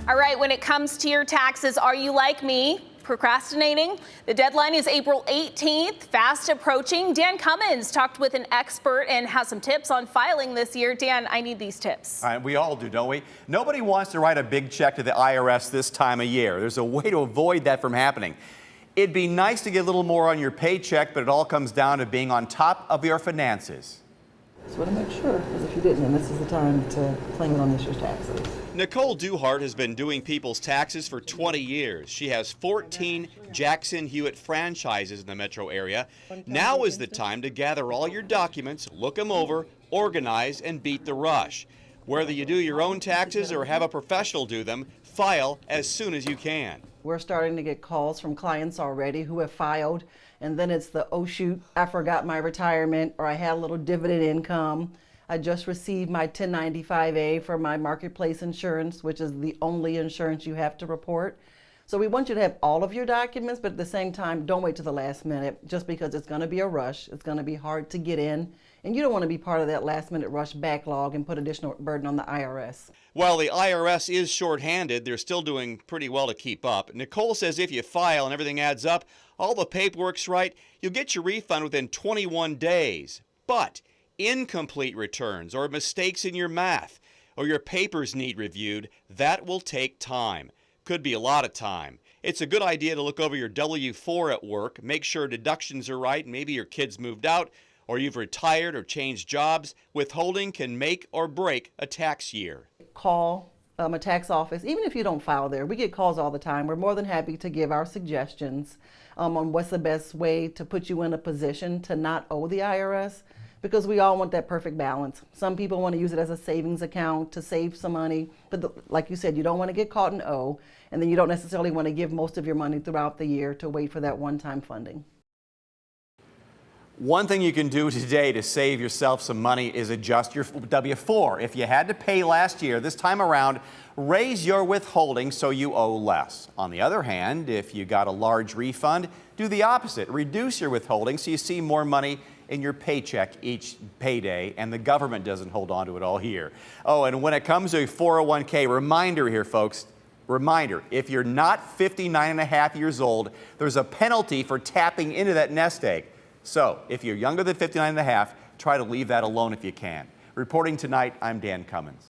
All right, when it comes to your taxes, are you like me, procrastinating? The deadline is April 18th, fast approaching. Dan Cummins talked with an expert and has some tips on filing this year. Dan, I need these tips. All right, we all do, don't we? Nobody wants to write a big check to the IRS this time of year. There's a way to avoid that from happening. It'd be nice to get a little more on your paycheck, but it all comes down to being on top of your finances. Just want to make sure, because if you didn't, then this is the time to claim it on this year's taxes. Nicole Dewhart has been doing people's taxes for 20 years. She has 14 Jackson Hewitt franchises in the metro area. Now is the time to gather all your documents, look them over, organize, and beat the rush. Whether you do your own taxes or have a professional do them, file as soon as you can. We're starting to get calls from clients already who have filed, and then it's the, oh shoot, I forgot my retirement, or I had a little dividend income. I just received my 1095-A for my marketplace insurance, which is the only insurance you have to report. So we want you to have all of your documents, but at the same time, don't wait to the last minute, just because it's going to be a rush. It's going to be hard to get in, and you don't want to be part of that last minute rush backlog and put additional burden on the IRS. While the IRS is short-handed, they're still doing pretty well to keep up. Nicole says if you file and everything adds up, all the paperwork's right, you'll get your refund within 21 days. But incomplete returns or mistakes in your math or your papers need reviewed, that will take time. Could be a lot of time. It's a good idea to look over your W-4 at work, make sure deductions are right, maybe your kids moved out, or you've retired or changed jobs. Withholding can make or break a tax year. Call a tax office, even if you don't file there. We get calls all the time. We're more than happy to give our suggestions on what's the best way to put you in a position to not owe the IRS, because we all want that perfect balance. Some people want to use it as a savings account to save some money, but like you said, you don't want to get caught in owe, and then you don't necessarily want to give most of your money throughout the year to wait for that one-time funding. One thing you can do today to save yourself some money is adjust your W-4. If you had to pay last year, this time around, raise your withholding so you owe less. On the other hand, if you got a large refund, do the opposite. Reduce your withholding so you see more money in your paycheck each payday, and the government doesn't hold on to it all year. Oh, and when it comes to 401k, reminder here, folks, reminder, if you're not 59 and a half years old, there's a penalty for tapping into that nest egg. So if you're younger than 59 and a half, try to leave that alone if you can. Reporting tonight, I'm Dan Cummins.